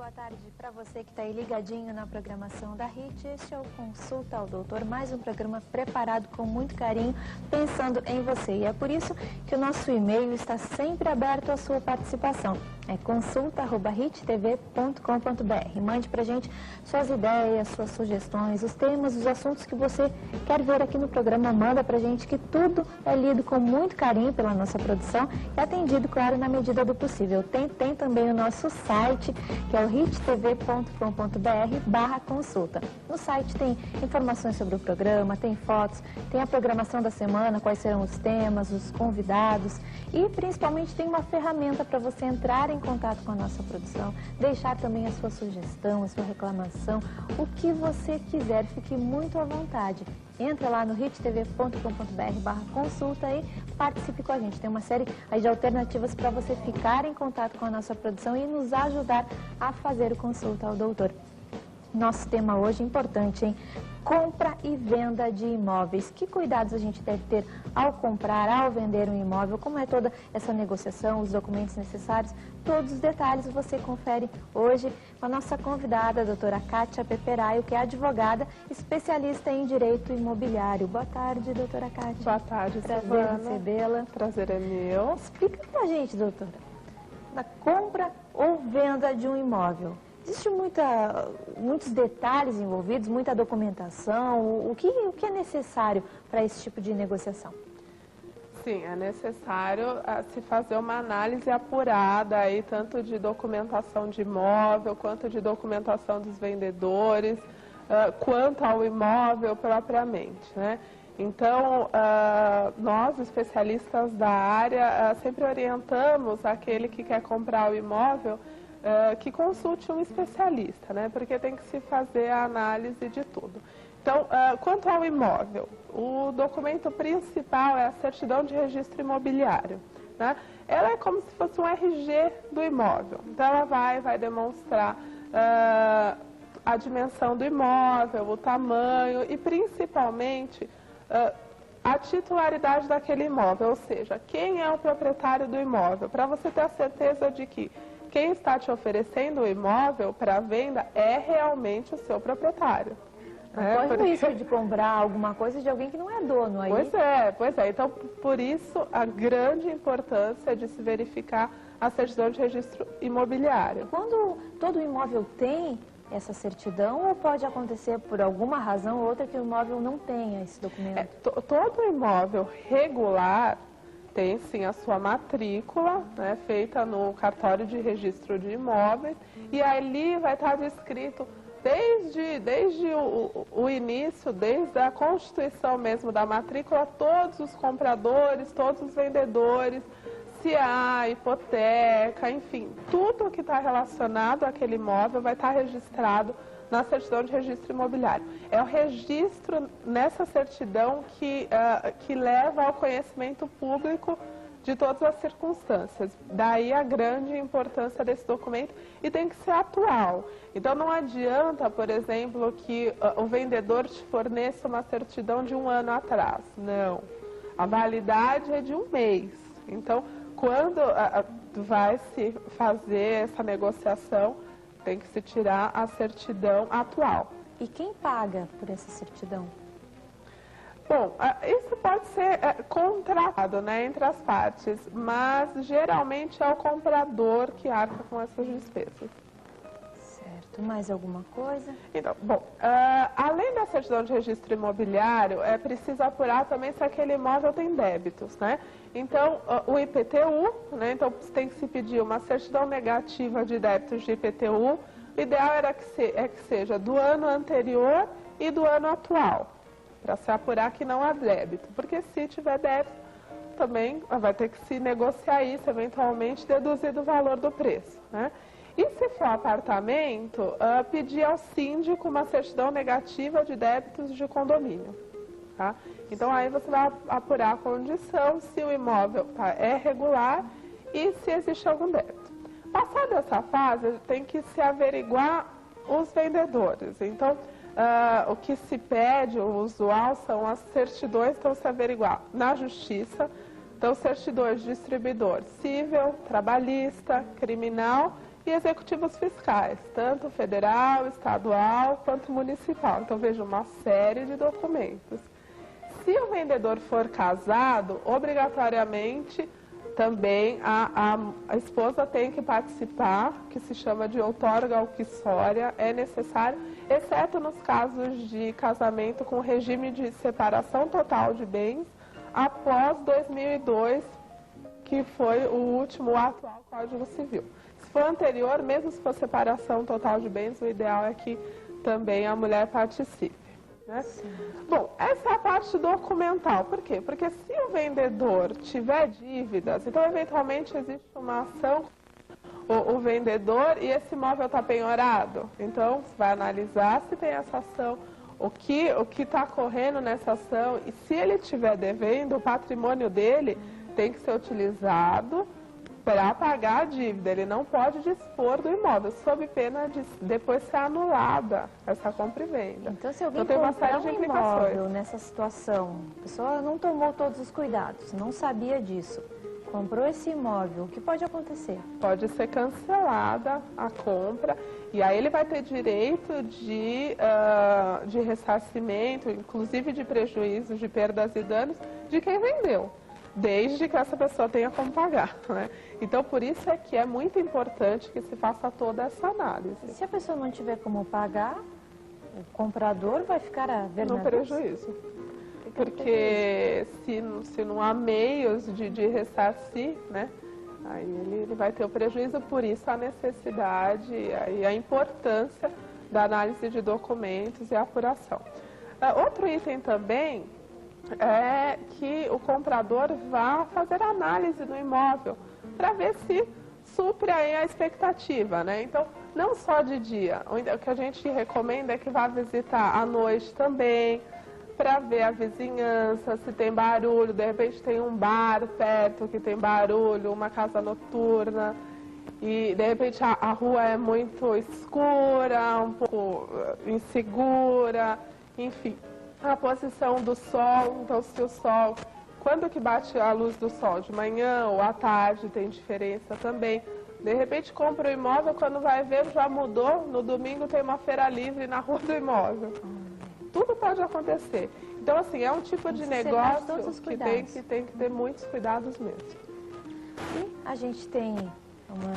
boa tarde para você que está aí ligadinho na programação da HIT. Este é o Consulta ao Doutor, mais um programa preparado com muito carinho, pensando em você. E é por isso que o nosso e-mail está sempre aberto à sua participação. É consulta@hittv.com.br. Mande para a gente suas ideias, suas sugestões, os temas, os assuntos que você quer ver aqui no programa. Manda para a gente, que tudo é lido com muito carinho pela nossa produção e atendido, claro, na medida do possível. Tem também o nosso site, que é o hittv.com.br/consulta. No site tem informações sobre o programa, tem fotos, tem a programação da semana, quais serão os temas, os convidados e principalmente tem uma ferramenta para você entrar em contato com a nossa produção, deixar também a sua sugestão, a sua reclamação, o que você quiser, fique muito à vontade. Entra lá no hittv.com.br/consulta e participe com a gente. Tem uma série aí de alternativas para você ficar em contato com a nossa produção e nos ajudar a fazer o Consulta ao Doutor. Nosso tema hoje é importante, hein? Compra e venda de imóveis. Que cuidados a gente deve ter ao comprar, ao vender um imóvel? Como é toda essa negociação, os documentos necessários? Todos os detalhes você confere hoje com a nossa convidada, a doutora Kátia Peperaio, que é advogada especialista em direito imobiliário. Boa tarde, doutora Kátia. Boa tarde, Prazer recebê-la. Prazer é meu. Explica pra gente, doutora, na compra ou venda de um imóvel. Existe muitos detalhes envolvidos, muita documentação. O que é necessário para esse tipo de negociação? Sim, é necessário se fazer uma análise apurada, aí, tanto de documentação de imóvel, quanto de documentação dos vendedores, quanto ao imóvel propriamente, né? Então, nós, especialistas da área, sempre orientamos aquele que quer comprar o imóvel que consulte um especialista, né? Porque tem que se fazer a análise de tudo. Então, quanto ao imóvel, o documento principal é a certidão de registro imobiliário, né? Ela é como se fosse um RG do imóvel. Então, ela vai demonstrar a dimensão do imóvel, o tamanho e, principalmente, a titularidade daquele imóvel, ou seja, quem é o proprietário do imóvel, para você ter a certeza de que quem está te oferecendo o imóvel para venda é realmente o seu proprietário. Corre o risco de comprar alguma coisa de alguém que não é dono aí. Pois é. Então, por isso, a grande importância de se verificar a certidão de registro imobiliário. Quando todo imóvel tem essa certidão, ou pode acontecer por alguma razão ou outra que o imóvel não tenha esse documento? Todo imóvel regular tem sim a sua matrícula, né, feita no cartório de registro de imóveis, e ali vai estar descrito desde o início, desde a constituição mesmo da matrícula, todos os compradores, todos os vendedores, se há hipoteca, enfim, tudo que está relacionado àquele imóvel vai estar registrado na certidão de registro imobiliário. É o registro nessa certidão que leva ao conhecimento público de todas as circunstâncias. Daí a grande importância desse documento, e tem que ser atual. Então não adianta, por exemplo, que o vendedor te forneça uma certidão de 1 ano atrás. Não. A validade é de 1 mês. Então, quando vai se fazer essa negociação, tem que se tirar a certidão atual. E quem paga por essa certidão? Bom, isso pode ser contratado, né, entre as partes, mas geralmente é o comprador que arca com essas despesas. Certo. Mais alguma coisa? Então, bom, além da certidão de registro imobiliário, é preciso apurar também se aquele imóvel tem débitos, né? Então, o IPTU, né? Então, tem que se pedir uma certidão negativa de débitos de IPTU. O ideal que seja do ano anterior e do ano atual, para se apurar que não há débito. Porque se tiver débito, também vai ter que se negociar isso, eventualmente deduzir do valor do preço, né? E se for apartamento, pedir ao síndico uma certidão negativa de débitos de condomínio. Tá? Então, aí você vai apurar a condição, se o imóvel é regular e se existe algum débito. Passada essa fase, tem que se averiguar os vendedores. Então, o que se pede, o usual, são as certidões, então se averiguar na justiça. Então, certidões de distribuidor civil, trabalhista, criminal e executivos fiscais, tanto federal, estadual quanto municipal. Então, veja, uma série de documentos. Se o vendedor for casado, obrigatoriamente também a esposa tem que participar, que se chama de outorga alquissória, é necessário, exceto nos casos de casamento com regime de separação total de bens após 2002, que foi o atual Código Civil. Se for anterior, mesmo se for separação total de bens, o ideal é que também a mulher participe. Né? Bom, essa é a parte documental. Por quê? Porque se o vendedor tiver dívidas, então eventualmente existe uma ação, o vendedor, e esse imóvel está penhorado. Então, você vai analisar se tem essa ação, o que está correndo nessa ação, e se ele estiver devendo, o patrimônio dele tem que ser utilizado para pagar a dívida. Ele não pode dispor do imóvel, sob pena de depois ser anulada essa compra e venda. Então, se alguém tem uma comprar série de um implicações imóvel nessa situação, a pessoa não tomou todos os cuidados, não sabia disso, comprou esse imóvel, o que pode acontecer? Pode ser cancelada a compra, e aí ele vai ter direito de ressarcimento, inclusive de prejuízos, de perdas e danos, de quem vendeu, desde que essa pessoa tenha como pagar, né? Então, por isso é que é muito importante que se faça toda essa análise. E se a pessoa não tiver como pagar, o comprador vai ficar a ver no prejuízo. Porque se não há meios de ressarcir, né, aí ele vai ter o prejuízo. Por isso a necessidade e a importância da análise de documentos e apuração. Outro item também é que o comprador vá fazer análise do imóvel para ver se supre aí a expectativa, né? Então, não só de dia, o que a gente recomenda é que vá visitar à noite também, para ver a vizinhança, se tem barulho, de repente tem um bar perto que tem barulho, uma casa noturna, e de repente a rua é muito escura, um pouco insegura, enfim. A posição do sol, então se o sol, quando que bate a luz do sol? De manhã ou à tarde, tem diferença também. De repente compra o imóvel, quando vai ver já mudou, no domingo tem uma feira livre na rua do imóvel. Tudo pode acontecer. Então, assim, é um tipo de negócio que tem que ter muitos cuidados mesmo. E a gente tem uma